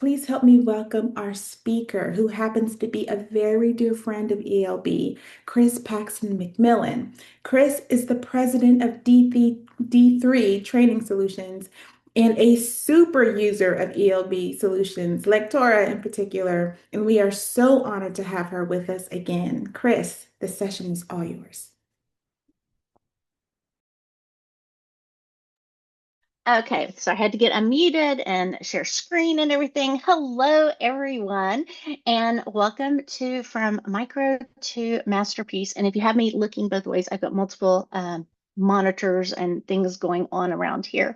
Please help me welcome our speaker, who happens to be a very dear friend of ELB, Chris Paxton-McMillin. Chris is the president of D3 Training Solutions and a super user of ELB solutions, Lectora in particular, and we are so honored to have her with us again. Chris, the session is all yours. Okay, so I had to get unmuted and share screen and everything. Hello, everyone, and welcome to From Micro to Masterpiece. And if you have me looking both ways, I've got multiple monitors and things going on around here.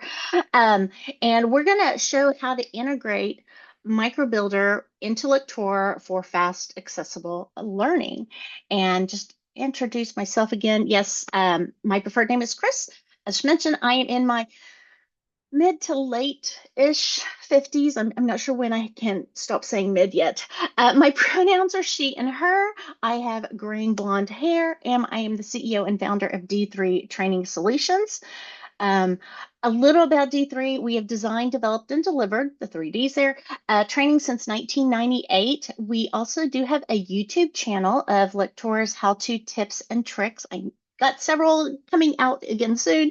Um, and we're going to show how to integrate MicroBuilder into Lectora for fast, accessible learning. And just introduce myself again. Yes, my preferred name is Chris. As mentioned, I am in my mid to late-ish 50s. I'm not sure when I can stop saying mid yet. My pronouns are she and her. I have graying blonde hair, and I am the CEO and founder of D3 Training Solutions. Um, a little about D3, we have designed, developed, and delivered the 3Ds there, training since 1998. We also do have a YouTube channel of Lectora's how-to tips and tricks. I got several coming out again soon.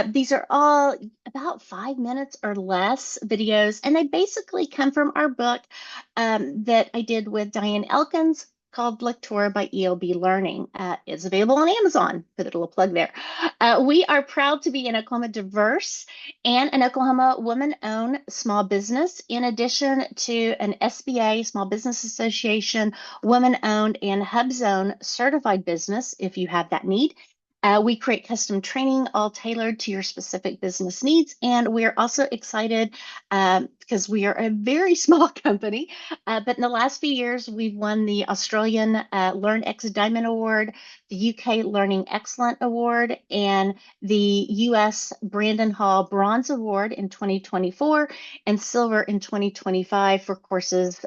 These are all about 5 minutes or less videos, and they basically come from our book that I did with Diane Elkins called Lectora by ELB Learning. It's available on Amazon. Put a little plug there. We are proud to be an Oklahoma diverse and an Oklahoma woman-owned small business, in addition to an SBA, Small Business Association, woman-owned and HubZone certified business if you have that need. We create custom training all tailored to your specific business needs. And we're also excited because we are a very small company. But in the last few years, we've won the Australian LearnX Diamond Award, the UK Learning Excellent Award, and the US Brandon Hall Bronze Award in 2024 and Silver in 2025 for courses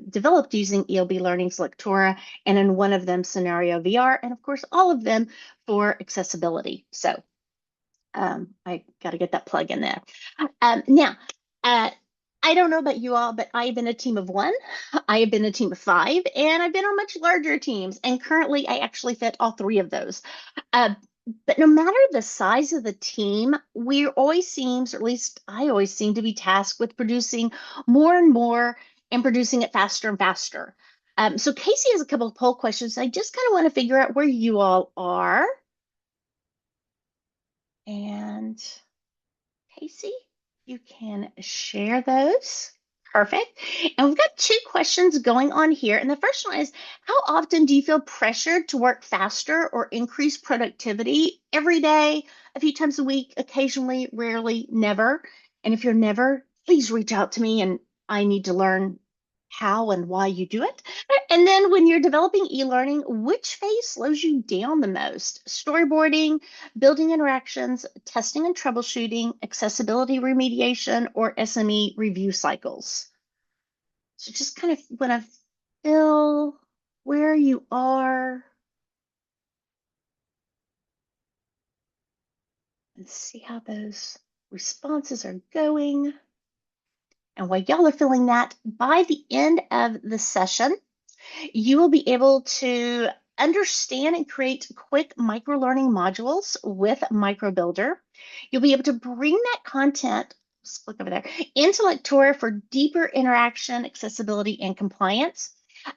developed using ELB Learning's Lectora, and in one of them, Scenario VR, and of course, all of them for accessibility. So I got to get that plug in there. Now, uh, I don't know about you all, but I've been a team of one, I have been a team of five, and I've been on much larger teams. And currently, I actually fit all three of those. Uh, but no matter the size of the team, we always seems, or at least I always seem to be tasked with producing more and more and producing it faster and faster. So Casey has a couple of poll questions. I just kind of want to figure out where you all are. And Casey, you can share those. Perfect. And we've got two questions going on here. And the first one is, how often do you feel pressured to work faster or increase productivity? Every day, a few times a week, occasionally, rarely, never. And if you're never, please reach out to me and I need to learn how and why you do it. And then when you're developing e-learning, which phase slows you down the most? Storyboarding, building interactions, testing and troubleshooting, accessibility remediation, or SME review cycles? So just kind of want to feel where you are and see how those responses are going. And while y'all are feeling that, by the end of the session, you will be able to understand and create quick micro-learning modules with MicroBuilder. You'll be able to bring that content, just click over there, into Lectora for deeper interaction, accessibility, and compliance.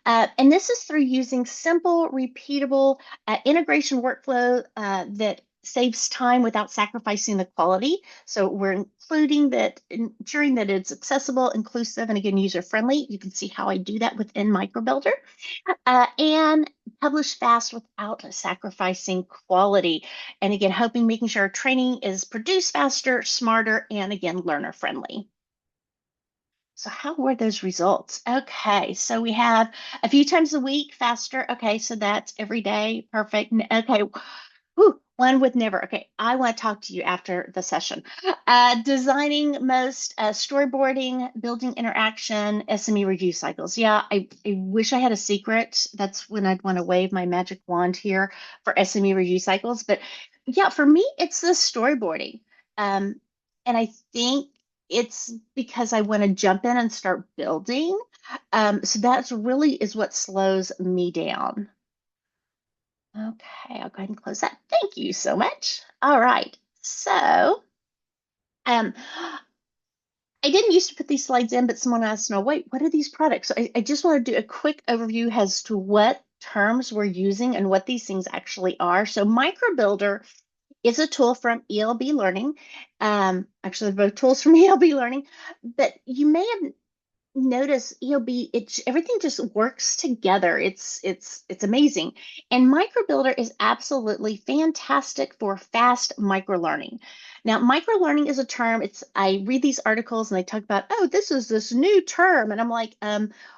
And this is through using simple, repeatable integration workflow that saves time without sacrificing the quality. So we're including that, ensuring that it's accessible, inclusive, and again, user-friendly. You can see how I do that within MicroBuilder. And publish fast without sacrificing quality. And again, making sure our training is produced faster, smarter, and again, learner-friendly. So how were those results? Okay, so we have a few times a week faster. Okay, so that's every day. Perfect. Okay, whew, one with never. Okay, I want to talk to you after the session. Designing most, storyboarding, building interaction, SME review cycles. Yeah, I wish I had a secret. That's when I'd want to wave my magic wand here for SME review cycles. But yeah, for me, it's the storyboarding. And I think it's because I want to jump in and start building. So that's really is what slows me down. Okay, I'll go ahead and close that. Thank you so much. All right. So, um, I didn't used to put these slides in, but someone asked, no, wait, what are these products? So I just want to do a quick overview as to what terms we're using and what these things actually are. So MicroBuilder is a tool from ELB Learning. Actually, they're both tools from ELB Learning, but you may have notice EOB, everything just works together. It's amazing. And microbuilder is absolutely fantastic for fast microlearning. Now, microlearning is a term. It's I read these articles and they talk about, oh, this is this new term. And I'm like,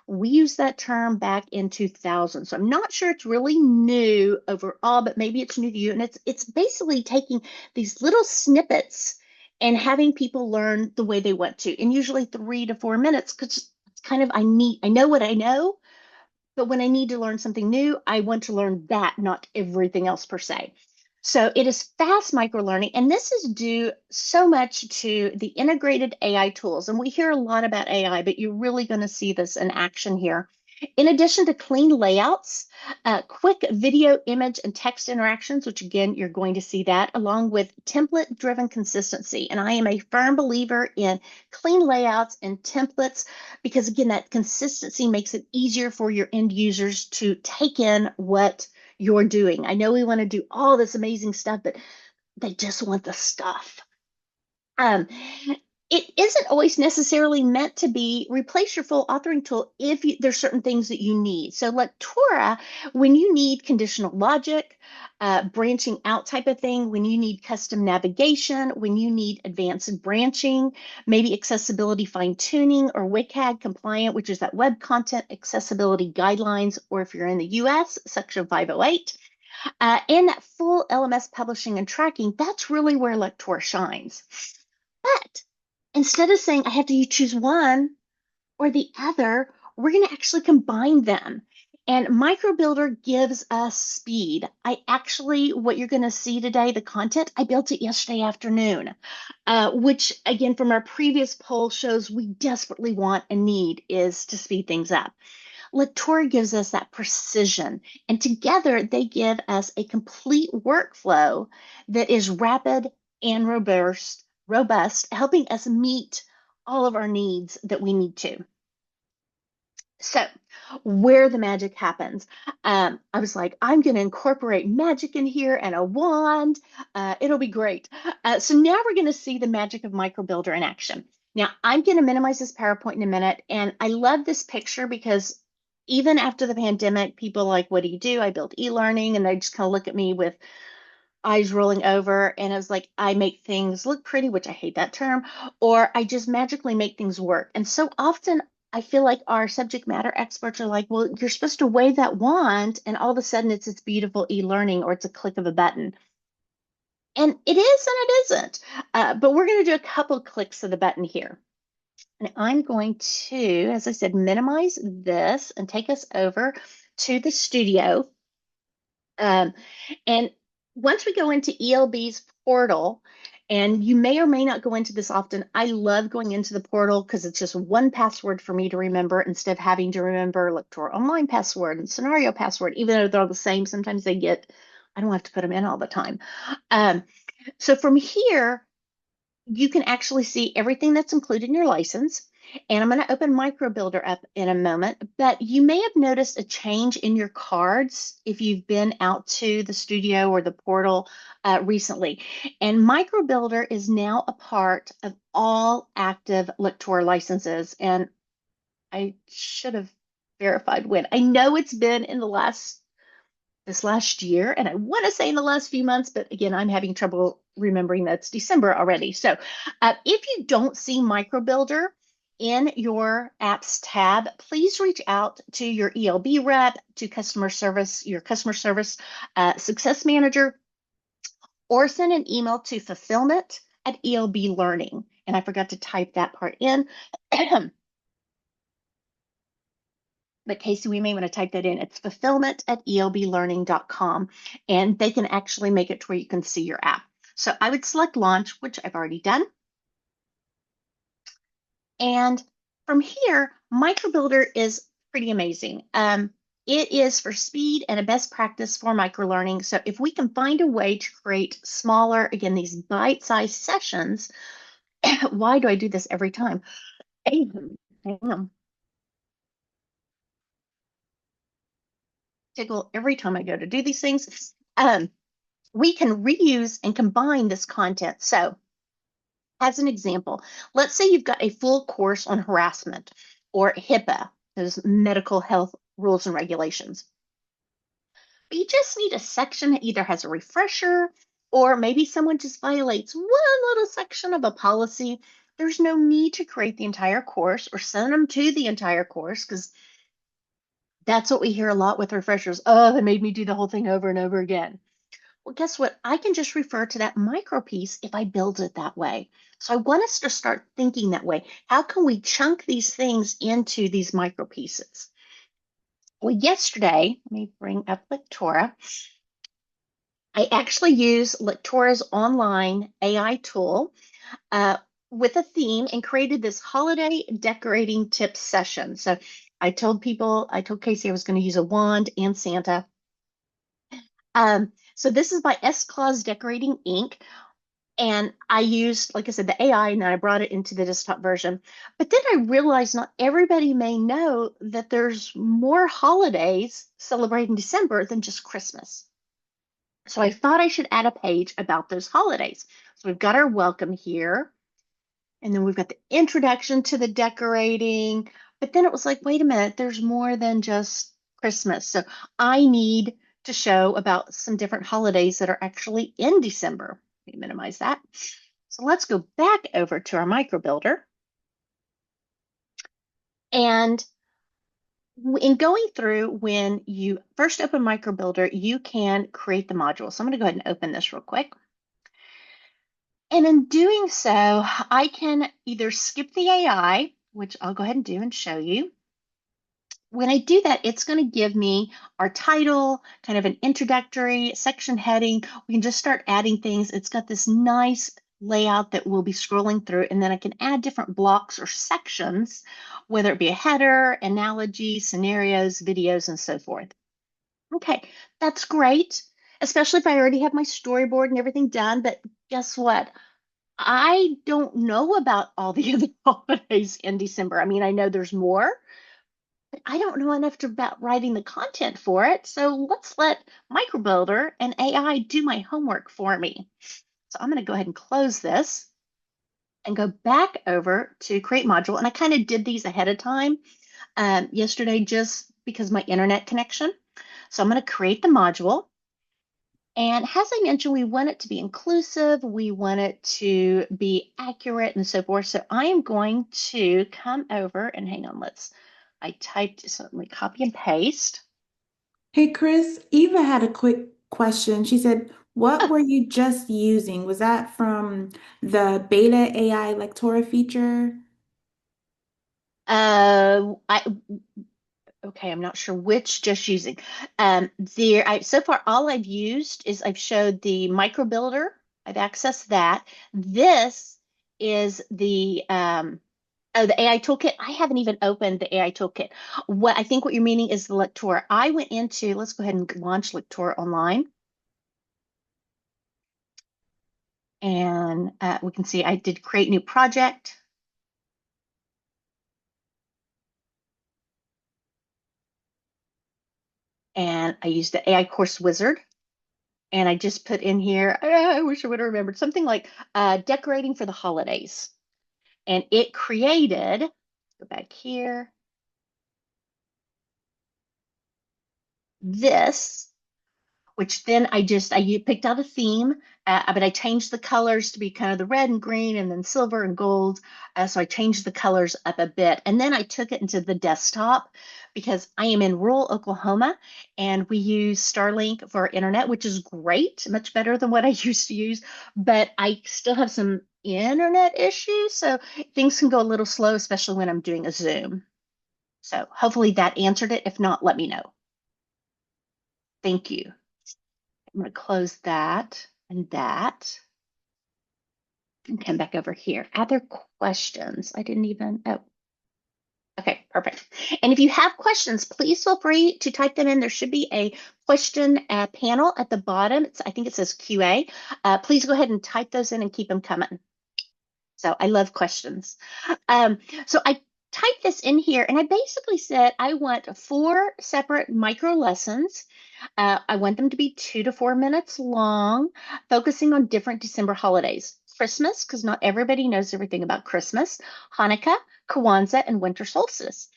we used that term back in 2000. So I'm not sure it's really new overall, but maybe it's new to you. And it's basically taking these little snippets and having people learn the way they want to in usually 3 to 4 minutes because it's kind of I know what I know, but when I need to learn something new, I want to learn that, not everything else per se. So it is fast microlearning, and this is due so much to the integrated AI tools. And we hear a lot about AI, but you're really going to see this in action here. In addition to clean layouts, quick video, image, and text interactions, which again, you're going to see that, along with template-driven consistency. And I am a firm believer in clean layouts and templates because again, that consistency makes it easier for your end users to take in what you're doing. I know we want to do all this amazing stuff, but they just want the stuff. Um, it isn't always necessarily meant to be replace your full authoring tool if there's certain things that you need. So Lectora, when you need conditional logic, branching out type of thing, when you need custom navigation, when you need advanced branching, maybe accessibility fine tuning or WCAG compliant, which is that web content accessibility guidelines, or if you're in the US, section 508, and that full LMS publishing and tracking, that's really where Lectora shines. But instead of saying I have to choose one or the other, we're going to actually combine them. And MicroBuilder gives us speed. What you're going to see today, the content, I built it yesterday afternoon, which again, from our previous poll shows we desperately want and need is to speed things up. Lectora gives us that precision, and together they give us a complete workflow that is rapid and robust, helping us meet all of our needs that we need to. So, where the magic happens, I was like, I'm going to incorporate magic in here and a wand. It'll be great. So now we're going to see the magic of MicroBuilder in action. Now, I'm going to minimize this PowerPoint in a minute, and I love this picture because even after the pandemic, people like, what do you do? I built e-learning, and they just kind of look at me with eyes rolling over, and it was like, I make things look pretty, which I hate that term, or I just magically make things work. And so often I feel like our subject matter experts are like, well, you're supposed to wave that wand, and all of a sudden it's this beautiful e-learning, or it's a click of a button. And it is and it isn't. But we're going to do a couple clicks of the button here. And I'm going to, as I said, minimize this and take us over to the studio. And once we go into ELB's portal, and you may or may not go into this often, I love going into the portal because it's just one password for me to remember instead of having to remember Lectora Online password and scenario password, even though they're all the same. Sometimes I don't have to put them in all the time. So from here, you can actually see everything that's included in your license. And I'm going to open MicroBuilder up in a moment, but you may have noticed a change in your cards if you've been out to the studio or the portal recently. And MicroBuilder is now a part of all active Lectora licenses. And I should have verified when. I know it's been in this last year, and I want to say in the last few months, but again, I'm having trouble remembering that's December already. So if you don't see MicroBuilder in your apps tab, please reach out to your ELB rep, to customer service, your customer service success manager, or send an email to fulfillment at ELB Learning. And I forgot to type that part in. But Casey, we may want to type that in. It's fulfillment at elblearning.com, and they can actually make it to where you can see your app. So I would select launch, which I've already done. And from here, MicroBuilder is pretty amazing. It is for speed and a best practice for microlearning. So if we can find a way to create smaller, again, these bite-sized sessions, why do I do this every time? Hang on. Tickle every time I go to do these things. We can reuse and combine this content. So as an example, let's say you've got a full course on harassment or HIPAA, those medical health rules and regulations. But you just need a section that either has a refresher or maybe someone just violates one little section of a policy. There's no need to create the entire course or send them to the entire course because that's what we hear a lot with refreshers. Oh, they made me do the whole thing over and over again. Well, guess what? I can just refer to that micro piece if I build it that way. So I want us to start thinking that way. How can we chunk these things into these micro pieces? Well, yesterday, let me bring up Lectora. I actually use Lectora's online AI tool uh, with a theme and created this holiday decorating tips session. So I told Casey I was going to use a wand and Santa. So this is by S. Claus Decorating Ink. And I used, like I said, the AI, and then I brought it into the desktop version. But then I realized not everybody may know that there's more holidays celebrating December than just Christmas. So I thought I should add a page about those holidays. So we've got our welcome here, and then we've got the introduction to the decorating. But then it was like, wait a minute, there's more than just Christmas. So I need to show about some different holidays that are actually in December. Let me minimize that. So let's go back over to our MicroBuilder. And in going through, when you first open MicroBuilder, you can create the module. So I'm going to go ahead and open this real quick. And in doing so, I can either skip the AI, which I'll go ahead and do and show you. When I do that, it's going to give me our title, kind of an introductory section heading. We can just start adding things. It's got this nice layout that we'll be scrolling through, and then I can add different blocks or sections, whether it be a header, analogy, scenarios, videos, and so forth. Okay, that's great, especially if I already have my storyboard and everything done. But guess what? I don't know about all the other holidays in December. I mean, I know there's more, but I don't know enough about writing the content for it. So let's let MicroBuilder and AI do my homework for me. So I'm going to go ahead and close this and go back over to create module. And I kind of did these ahead of time yesterday just because my internet connection. So I'm going to create the module. And as I mentioned, we want it to be inclusive, we want it to be accurate and so forth. So I am going to come over and hang on, I typed, so let me copy and paste. Hey, Chris, Eva had a quick question. She said, what Oh, were you just using? Was that from the beta AI Lectora feature? I okay, I'm not sure which just using. So far all I've used is I've showed the micro builder. I've accessed that. This is the oh, the AI toolkit. I haven't even opened the AI toolkit. What I think what you're meaning is the Lectora. I went into, let's go ahead and launch Lectora online. And we can see I did create new project. And I used the AI course wizard. And I just put in here, I wish I would have remembered something like decorating for the holidays. And it created, go back here, this, which then I picked out a theme, but I changed the colors to be kind of the red and green and then silver and gold. So I changed the colors up a bit. And then I took it into the desktop because I am in rural Oklahoma and we use Starlink for our internet, which is great, much better than what I used to use. But I still have some internet issues. So things can go a little slow, especially when I'm doing a Zoom. So hopefully that answered it. If not, let me know. Thank you. I'm going to close that and that. And come back over here. Other questions? I didn't even, oh, okay, perfect. And if you have questions, please feel free to type them in. There should be a question panel at the bottom. I think it says QA. Please go ahead and type those in and keep them coming. So I love questions. So I typed this in here and I basically said I want 4 separate micro lessons. I want them to be 2 to 4 minutes long, focusing on different December holidays. Christmas, because not everybody knows everything about Christmas, Hanukkah, Kwanzaa, and winter solstice.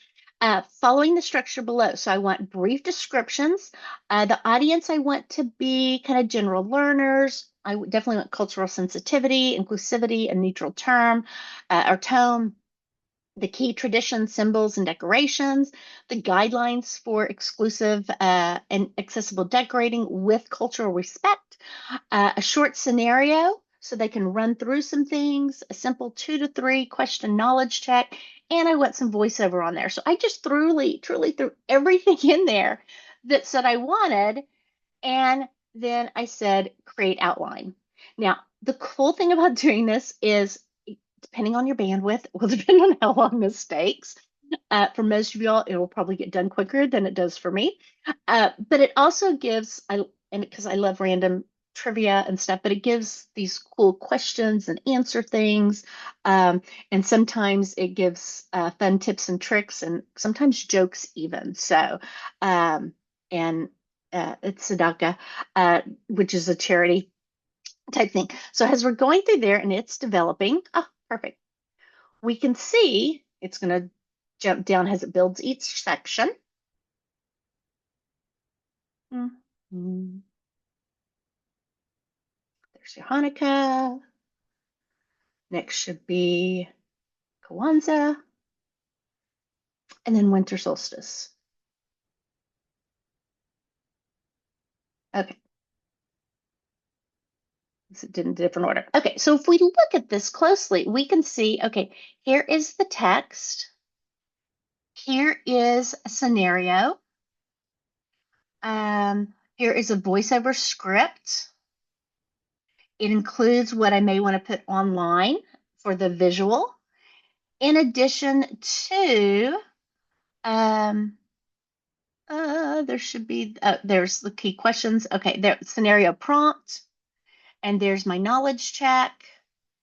Following the structure below. So I want brief descriptions. The audience I want to be kind of general learners. I definitely want cultural sensitivity, inclusivity, a neutral term or tone, the key traditions, symbols, and decorations, the guidelines for exclusive and accessible decorating with cultural respect, a short scenario so they can run through some things, a simple 2 to 3 question knowledge check, and I want some voiceover on there. So I just truly threw everything in there that said I wanted, and then I said create outline. Now, the cool thing about doing this is depending on your bandwidth, will depend on how long this takes. For most of y'all, it will probably get done quicker than it does for me. But it also gives, and because I love random trivia and stuff, but it gives these cool questions and answer things. And sometimes it gives fun tips and tricks and sometimes jokes even. So, and it's Sadaka, which is a charity type thing. So as we're going through there and it's developing, oh, perfect. We can see it's going to jump down as it builds each section. Mm-hmm. There's your Hanukkah. Next should be Kwanzaa. And then winter solstice. Okay. It did in a different order. Okay, so if we look at this closely, we can see, okay, here is the text. Here is a scenario. Here is a voiceover script. It includes what I may want to put online for the visual. In addition to, there should be, there's the key questions. Okay, there, scenario prompt, and there's my knowledge check,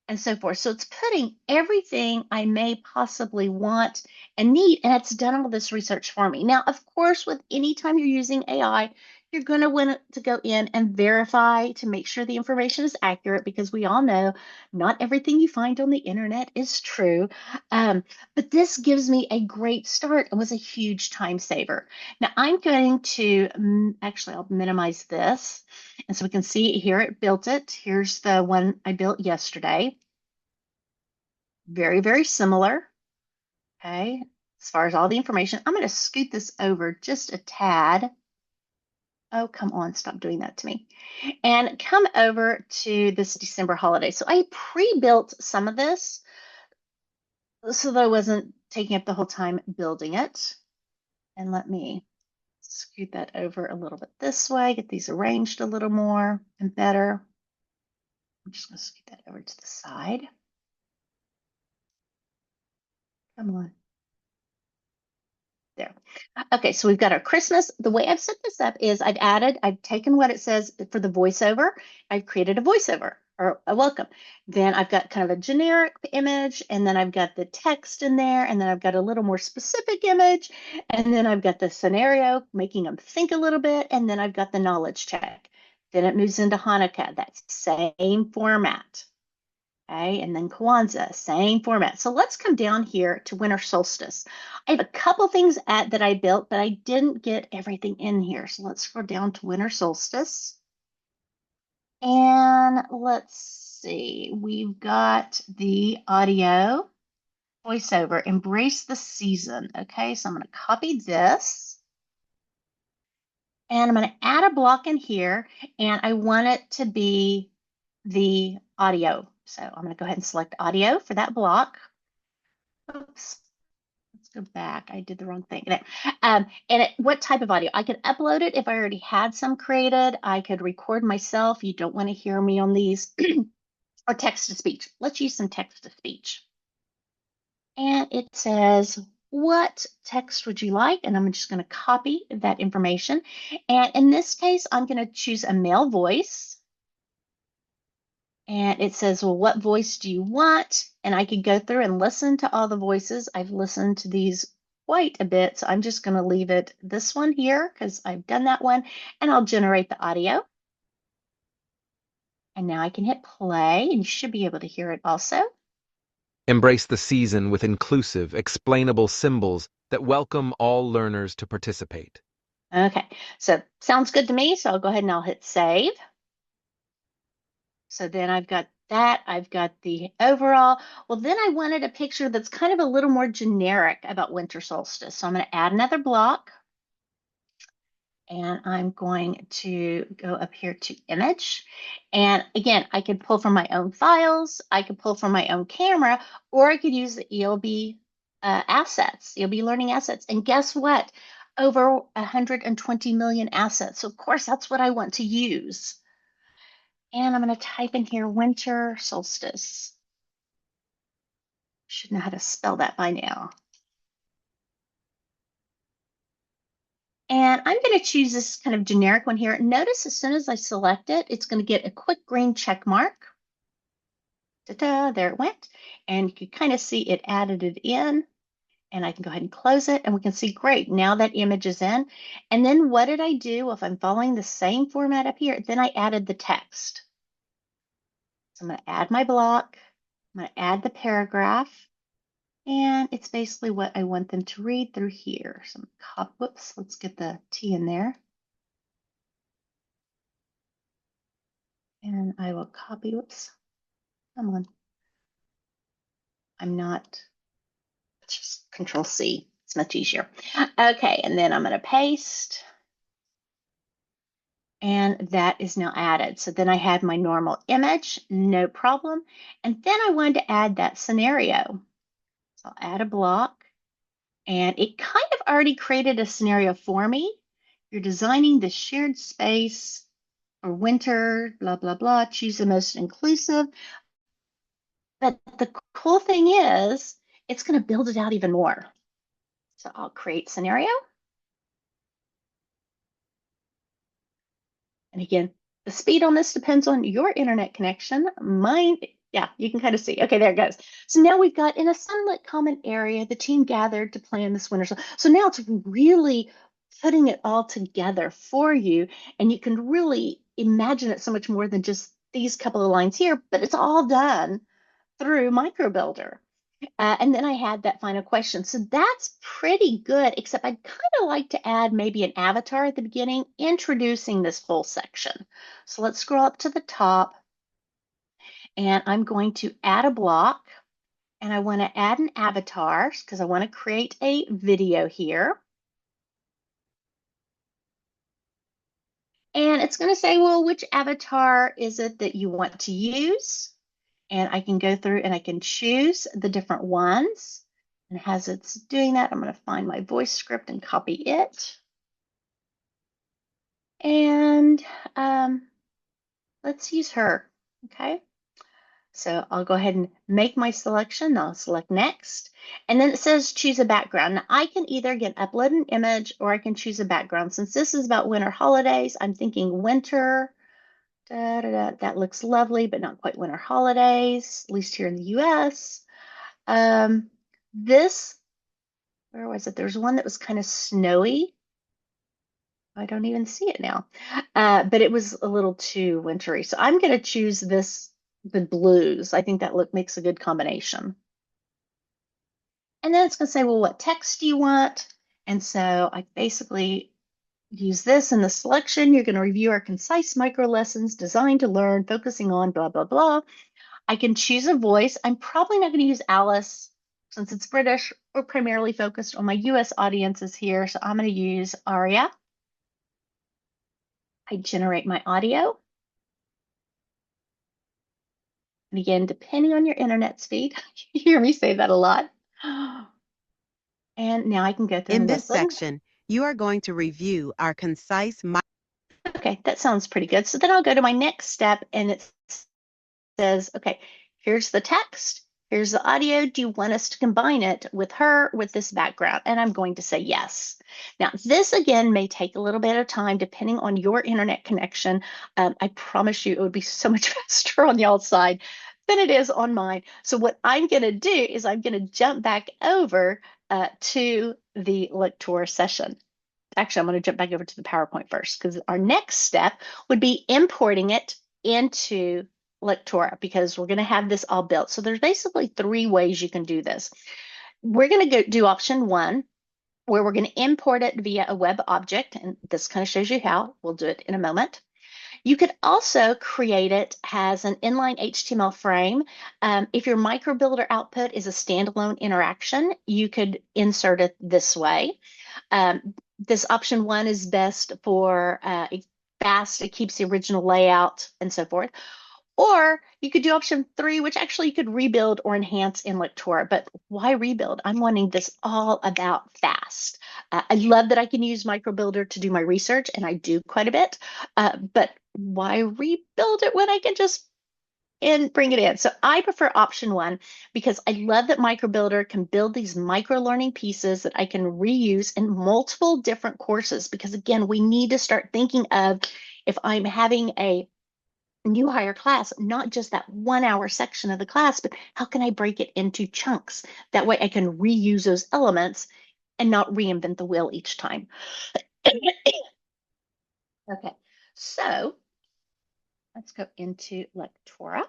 and so forth. So it's putting everything I may possibly want and need, and it's done all this research for me. Now, of course, with any time you're using AI, you're going to want to go in and verify to make sure the information is accurate because we all know not everything you find on the internet is true. But this gives me a great start and was a huge time saver. Now I'm going to, actually I'll minimize this. And so we can see here it built it. Here's the one I built yesterday. Very, very similar. Okay, as far as all the information, I'm going to scoot this over just a tad. Oh, come on, stop doing that to me. And come over to this December holiday. So I pre-built some of this so that I wasn't taking up the whole time building it. And let me scoot that over a little bit this way, get these arranged a little more and better. I'm just going to scoot that over to the side. Come on. There. Okay, so we've got our Christmas. The way I've set this up is I've taken what it says for the voiceover. I've created a voiceover or a welcome. Then I've got kind of a generic image, and then I've got the text in there, and then I've got a little more specific image, and then I've got the scenario, making them think a little bit, and then I've got the knowledge check. Then it moves into Hanukkah, that same format. Okay, and then Kwanzaa, same format. So let's come down here to winter solstice. I have a couple things that I built, but I didn't get everything in here. So let's go down to winter solstice. And let's see, we've got the audio voiceover, embrace the season. Okay, so I'm going to copy this. And I'm going to add a block in here, and I want it to be the audio. So I'm going to go ahead and select audio for that block. Oops, let's go back. I did the wrong thing. What type of audio? I could upload it if I already had some created. I could record myself. You don't want to hear me on these. or text to speech. Let's use some text to speech. And it says, what text would you like? And I'm just going to copy that information. And in this case, I'm going to choose a male voice. And it says, well, what voice do you want? And I could go through and listen to all the voices. I've listened to these quite a bit, so I'm just going to leave it this one here because I've done that one, and I'll generate the audio. And now I can hit play, and you should be able to hear it also. Embrace the season with inclusive, explainable symbols that welcome all learners to participate. Okay, so sounds good to me, so I'll go ahead and I'll hit save. So then I've got that, I've got the overall. Well, then I wanted a picture that's kind of a little more generic about winter solstice. So I'm going to add another block. And I'm going to go up here to image. And again, I could pull from my own files, I could pull from my own camera, or I could use the ELB assets, ELB learning assets. And guess what? Over 120 million assets. So of course, that's what I want to use. And I'm going to type in here winter solstice. Should know how to spell that by now. And I'm going to choose this kind of generic one here. Notice as soon as I select it, it's going to get a quick green check mark. Ta-da, there it went. And you can kind of see it added it in. And I can go ahead and close it. And we can see, great, now that image is in. And then what did I do? If I'm following the same format up here, then I added the text. So I'm going to add my block. I'm going to add the paragraph. And it's basically what I want them to read through here. So whoops, let's get the T in there. And I will copy, whoops, come on. I'm not, let's just Control C. It's much easier. Okay, and then I'm going to paste. And that is now added. So then I had my normal image, no problem. And then I wanted to add that scenario. So I'll add a block. And it kind of already created a scenario for me. You're designing the shared space for winter, blah, blah, blah. Choose the most inclusive. But the cool thing is, it's going to build it out even more. So I'll create scenario. And again, the speed on this depends on your internet connection. Mine, yeah, you can kind of see. Okay, there it goes. So now we've got in a sunlit common area, the team gathered to plan this winter. So now it's really putting it all together for you. And you can really imagine it so much more than just these couple of lines here, but it's all done through MicroBuilder. And then I had that final question. So that's pretty good, except I'd kind of like to add maybe an avatar at the beginning, introducing this whole section. So let's scroll up to the top, and I'm going to add a block, and I want to add an avatar because I want to create a video here. And it's going to say, well, which avatar is it that you want to use? And I can go through and I can choose the different ones. And as it's doing that, I'm going to find my voice script and copy it. And let's use her, okay? So I'll go ahead and make my selection. I'll select next. And then it says choose a background. Now I can either get upload an image or I can choose a background. Since this is about winter holidays, I'm thinking winter. That looks lovely, but not quite winter holidays, at least here in the US. This, where was it? There's one that was kind of snowy. I don't even see it now, but it was a little too wintry. So I'm going to choose this, the blues. I think that makes a good combination. And then it's going to say, well, what text do you want? And so I basically use this in the selection. You're going to review our concise micro lessons designed to learn, focusing on blah, blah, blah. I can choose a voice. I'm probably not going to use Alice since it's British or primarily focused on my US audiences here. So I'm going to use Aria. I generate my audio. And again, depending on your internet speed, you hear me say that a lot. And now I can go through In and this listen. section, you are going to review our concise. Okay, that sounds pretty good. So then I'll go to my next step, and it's says, okay, here's the text, here's the audio. Do you want us to combine it with this background? And I'm going to say yes. Now, this again may take a little bit of time depending on your internet connection. I promise you it would be so much faster on y'all's side than it is on mine. So what I'm going to do is I'm going to jump back over to the Lectora session. Actually, I'm going to jump back over to the PowerPoint first because our next step would be importing it into Lectora because we're going to have this all built. So there's basically 3 ways you can do this. We're going to do option 1, where we're going to import it via a web object. And this kind of shows you how. We'll do it in a moment. You could also create it as an inline HTML frame. If your MicroBuilder output is a standalone interaction, you could insert it this way. This option 1 is best for fast, it keeps the original layout and so forth. Or you could do option 3, which actually you could rebuild or enhance in Lectora. But why rebuild? I'm wanting this all about fast. I love that I can use MicroBuilder to do my research, and I do quite a bit. But why rebuild it when I can just bring it in? So I prefer option 1 because I love that MicroBuilder can build these micro learning pieces that I can reuse in multiple different courses. Because again, we need to start thinking of, if I'm having a new hire class, not just that 1-hour section of the class, but how can I break it into chunks? That way I can reuse those elements and not reinvent the wheel each time. Okay, so let's go into Lectora.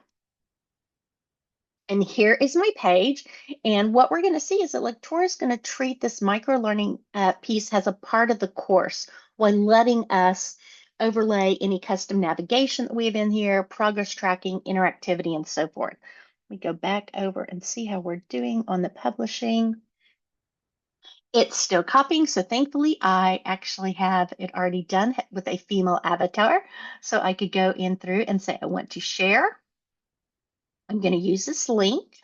And here is my page. And what we're going to see is that Lectora is going to treat this micro-learning piece as a part of the course while letting us overlay any custom navigation that we have in here, progress tracking, interactivity, and so forth. We go back over and see how we're doing on the publishing. It's still copying, so thankfully I actually have it already done with a female avatar. So I could go in through and say I want to share. I'm going to use this link.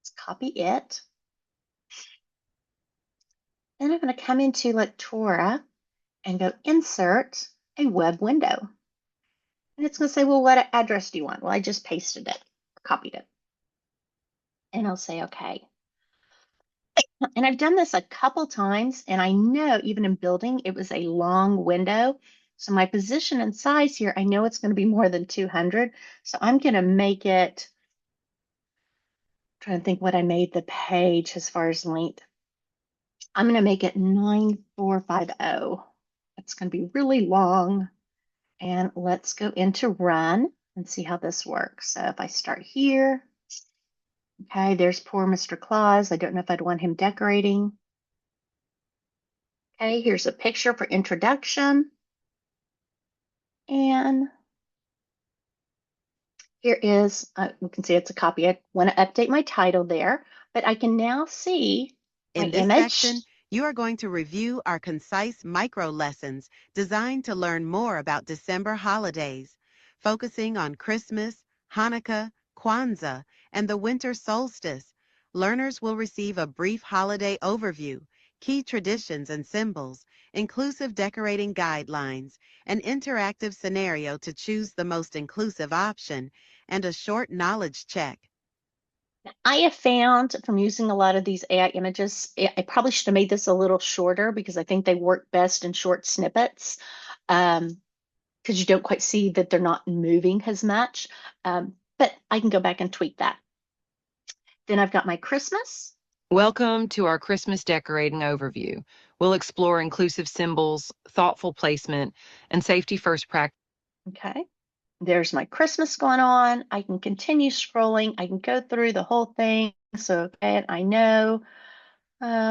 Let's copy it. Then I'm going to come into Lectora and go insert a web window. And it's going to say, well, what address do you want? Well, I just pasted it, copied it. And I'll say, okay. And I've done this a couple times, and I know even in building, it was a long window. So my position and size here, I know it's going to be more than 200. So I'm going to make it, trying to think what I made the page as far as length. I'm going to make it 9450. It's going to be really long. And let's go into run and see how this works. So if I start here, okay, there's poor Mr. Claus. I don't know if I'd want him decorating. Okay, here's a picture for introduction. And here is, we can see it's a copy. I want to update my title there, but I can now see my In this image. section, you are going to review our concise micro lessons designed to learn more about December holidays, focusing on Christmas, Hanukkah, Kwanzaa, and the winter solstice. Learners will receive a brief holiday overview, key traditions and symbols, inclusive decorating guidelines, an interactive scenario to choose the most inclusive option, and a short knowledge check. I have found from using a lot of these AI images, I probably should have made this a little shorter because I think they work best in short snippets because you don't quite see that they're not moving as much. But I can go back and tweak that. Then I've got my Christmas. Welcome to our Christmas decorating overview. We'll explore inclusive symbols, thoughtful placement, and safety first practice. Okay. There's my Christmas going on. I can continue scrolling. I can go through the whole thing. So, okay, I know.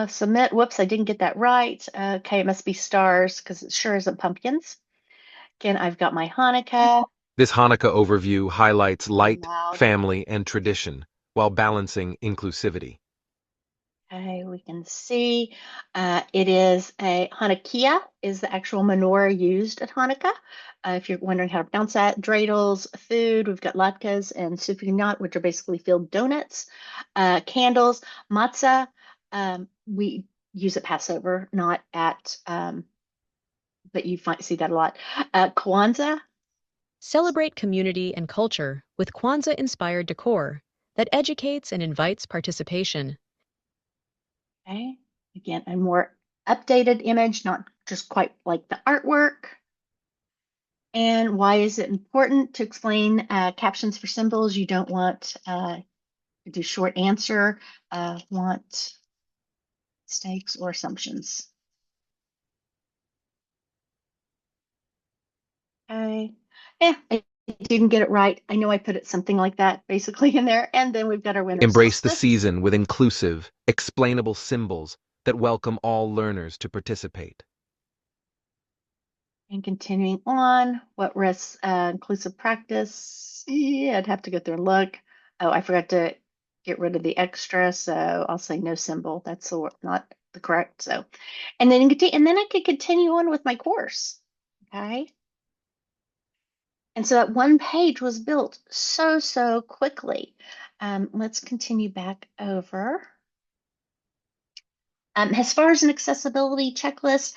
Submit. Whoops, I didn't get that right. Okay, it must be stars because it sure isn't pumpkins. Again, I've got my Hanukkah. This Hanukkah overview highlights light, Loud. family, and tradition while balancing inclusivity. Okay, we can see it is a Hanukkah is the actual menorah used at Hanukkah. If you're wondering how to pronounce that, dreidels, food, we've got latkes and sufinot, which are basically filled donuts, candles, matzah. We use at Passover, not at, but you might see that a lot. Kwanzaa, Celebrate community and culture with Kwanzaa-inspired decor that educates and invites participation. Okay, again, a more updated image, not just quite like the artwork. And why is it important to explain captions for symbols? You don't want to do short answer, want mistakes or assumptions. Okay. Yeah, I didn't get it right. I know I put it something like that basically in there. And then we've got our winter Embrace the solstice. season with inclusive, explainable symbols that welcome all learners to participate. And continuing on, what risks inclusive practice? Yeah, I'd have to go through and look. Oh, I forgot to get rid of the extra, so I'll say no symbol. That's not the correct. So, and then I could continue on with my course. Okay. And so that one page was built so quickly. Let's continue back over. As far as an accessibility checklist,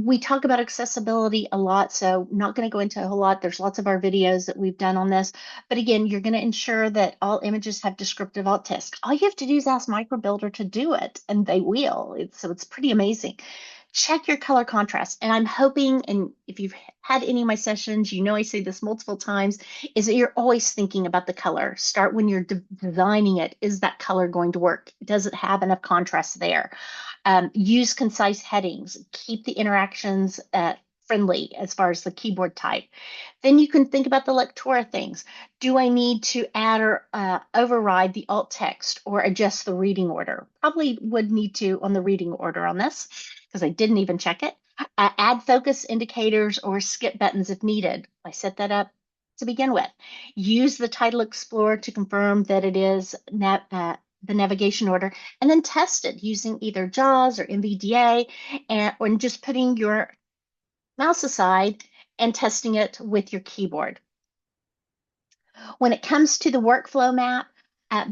we talk about accessibility a lot, so not going to go into a whole lot. There's lots of our videos that we've done on this. But again, you're going to ensure that all images have descriptive alt text. All you have to do is ask MicroBuilder to do it, and they will. So it's pretty amazing. Check your color contrast. And I'm hoping, and if you've had any of my sessions, you know I say this multiple times, is that you're always thinking about the color. Start when you're designing it. Is that color going to work? Does it have enough contrast there? Use concise headings. Keep the interactions friendly as far as the keyboard type. Then you can think about the Lectora things. Do I need to add or override the alt text or adjust the reading order? Probably would need to on the reading order on this because I didn't even check it. Add focus indicators or skip buttons if needed. I set that up to begin with. Use the title explorer to confirm that it is the navigation order, and then test it using either JAWS or NVDA, or just putting your mouse aside and testing it with your keyboard. When it comes to the workflow map,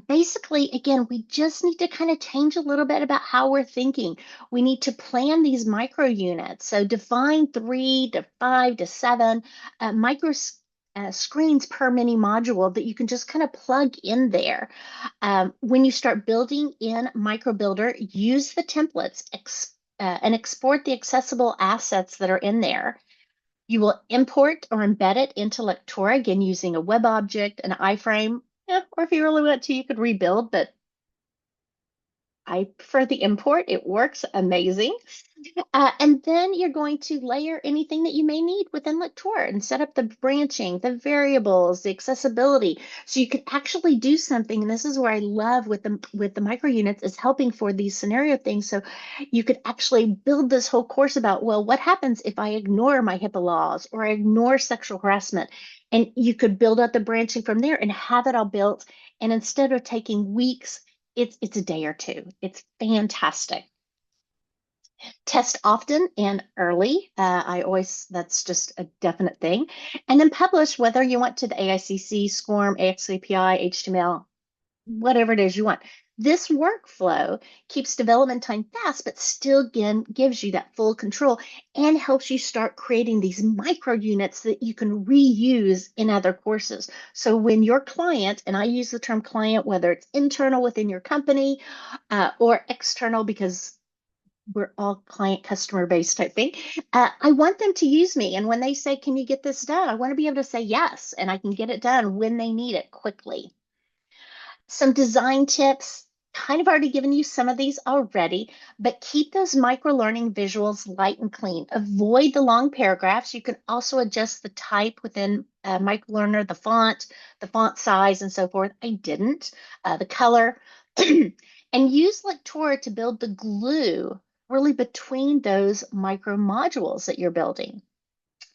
basically, again, we just need to kind of change a little bit about how we're thinking. We need to plan these micro units. So define 3 to 5 to 7 micro screens per mini module that you can just kind of plug in there. When you start building in MicroBuilder, use the templates and export the accessible assets that are in there. You will import or embed it into Lectora, again, using a web object, an iframe, or if you really want to, you could rebuild, but I prefer the import. It works amazing. And then you're going to layer anything that you may need within Lectora and set up the branching, the variables, the accessibility. So you can actually do something. And this is where I love with the micro units is helping for these scenario things. So you could actually build this whole course about, well, what happens if I ignore my HIPAA laws or I ignore sexual harassment? And you could build out the branching from there and have it all built. And instead of taking weeks, it's a day or two. It's fantastic. Test often and early. That's just a definite thing. And then publish whether you want to the AICC, SCORM, AXAPI, HTML, whatever it is you want. This workflow keeps development time fast, but still again gives you that full control and helps you start creating these micro units that you can reuse in other courses. So when your client, and I use the term client, whether it's internal within your company or external, because we're all client customer based type thing. I want them to use me. And when they say, can you get this done? I want to be able to say yes, and I can get it done when they need it quickly. Some design tips, kind of already given you some of these already, but keep those micro learning visuals light and clean. Avoid the long paragraphs. You can also adjust the type within MicroLearner, the font size, and so forth. I didn't. The color. And use Lectora to build the glue really between those micro modules that you're building.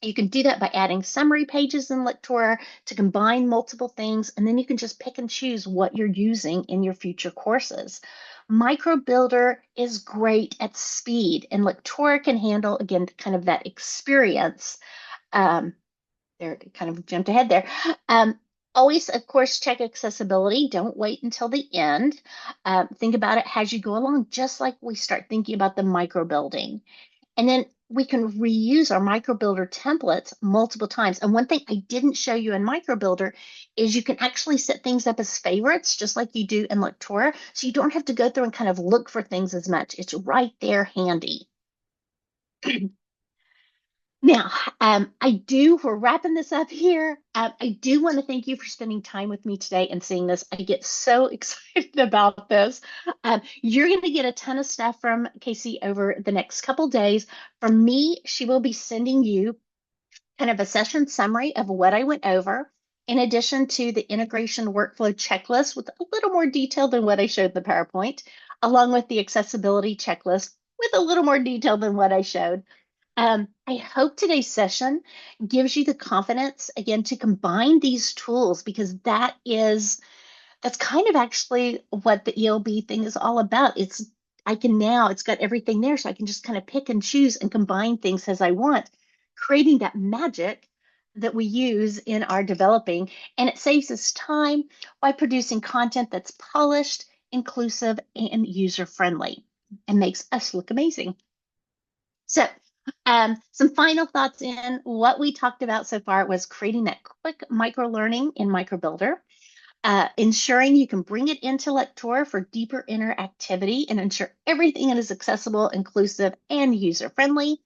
You can do that by adding summary pages in Lectora to combine multiple things, and then you can just pick and choose what you're using in your future courses. MicroBuilder is great at speed, and Lectora can handle, again, kind of that experience. There, kind of jumped ahead there. Always, of course, check accessibility. Don't wait until the end. Think about it as you go along, just like we start thinking about the micro building. And then we can reuse our MicroBuilder templates multiple times. And one thing I didn't show you in MicroBuilder is you can actually set things up as favorites, just like you do in Lectora. So you don't have to go through and kind of look for things as much. It's right there handy. Now, we're wrapping this up here. I do want to thank you for spending time with me today and seeing this. I get so excited about this. You're going to get a ton of stuff from Casey over the next couple days. From me, she will be sending you kind of a session summary of what I went over, in addition to the integration workflow checklist with a little more detail than what I showed in the PowerPoint, along with the accessibility checklist with a little more detail than what I showed. I hope today's session gives you the confidence, again, to combine these tools, because that's kind of actually what the ELB thing is all about. It's got everything there, so I can just kind of pick and choose and combine things as I want, creating that magic that we use in our developing. And it saves us time by producing content that's polished, inclusive, and user-friendly, and makes us look amazing. So, some final thoughts in what we talked about so far was creating that quick micro learning in MicroBuilder, ensuring you can bring it into Lectora for deeper interactivity and ensure everything is accessible, inclusive, and user-friendly.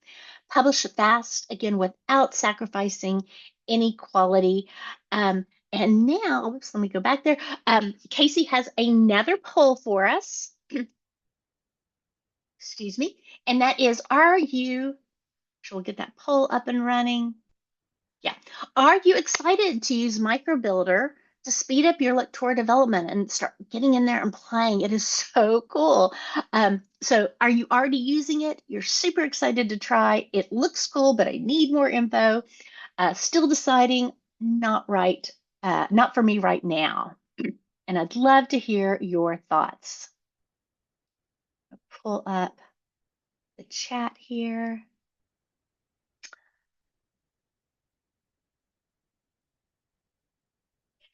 Publish it fast, again, without sacrificing any quality. And now, oops, let me go back there. Casey has another poll for us. Excuse me. And that is, we'll get that poll up and running. Yeah. Are you excited to use MicroBuilder to speed up your Lectora development and start getting in there and playing? It is so cool. So are you already using it? You're super excited to try. It looks cool, but I need more info. Still deciding, not for me right now. And I'd love to hear your thoughts. I'll pull up the chat here.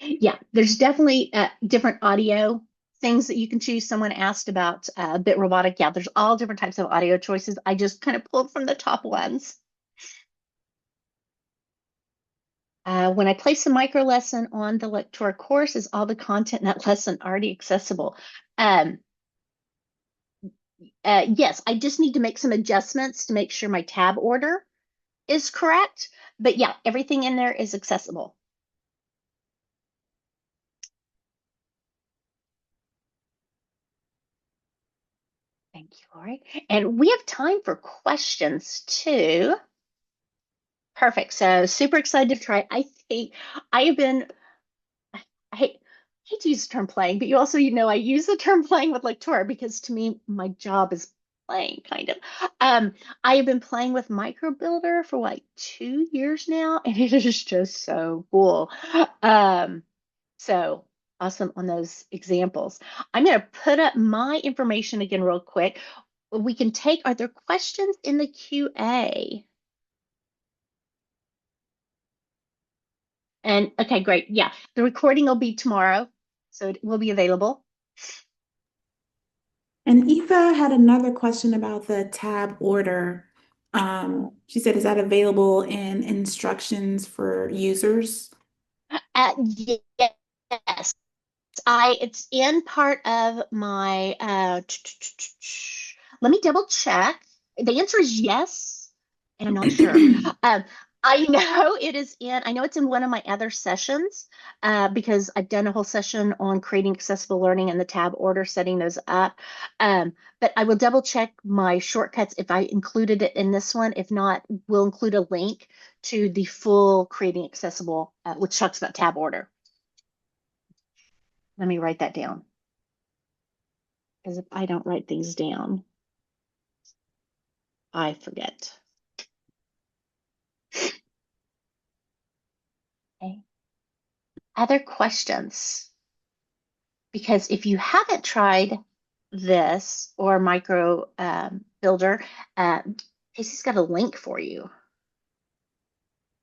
Yeah, there's definitely different audio things that you can choose. Someone asked about Bit Robotic. Yeah, there's all different types of audio choices. I just kind of pulled from the top ones. When I place a micro lesson on the Lectora course, is all the content in that lesson already accessible? Yes, I just need to make some adjustments to make sure my tab order is correct. But yeah, everything in there is accessible. Thank you, Lori. And we have time for questions too. Perfect. So super excited to try. I think I have been, I hate to use the term playing, but I use the term playing with Lectora because to me, my job is playing kind of. I have been playing with MicroBuilder for like 2 years now, and it is just so cool. So awesome on those examples. I'm going to put up my information again real quick. Are there questions in the QA? And okay, great. Yeah, the recording will be tomorrow, so it will be available. And Eva had another question about the tab order. She said, is that available in instructions for users? Yes, it's in part of my, let me double check. The answer is yes, and I'm not sure. I know it's in one of my other sessions because I've done a whole session on creating accessible learning and the tab order, setting those up. But I will double check my shortcuts if I included it in this one. If not, we'll include a link to the full creating accessible, which talks about tab order. Let me write that down. Because if I don't write things down, I forget. Okay. Other questions? Because if you haven't tried this or MicroBuilder, Casey's got a link for you.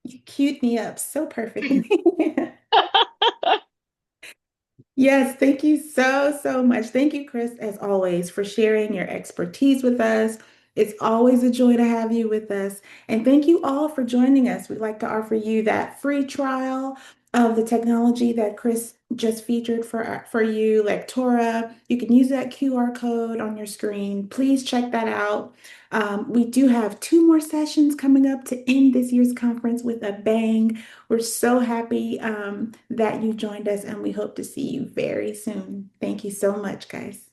You queued me up so perfectly. Yes, thank you so much. Thank you, Chris, as always, for sharing your expertise with us. It's always a joy to have you with us. And thank you all for joining us. We'd like to offer you that free trial of the technology that Chris just featured for you, Lectora. You can use that QR code on your screen. Please check that out. We do have 2 more sessions coming up to end this year's conference with a bang. We're so happy that you joined us, and we hope to see you very soon. Thank you so much, guys.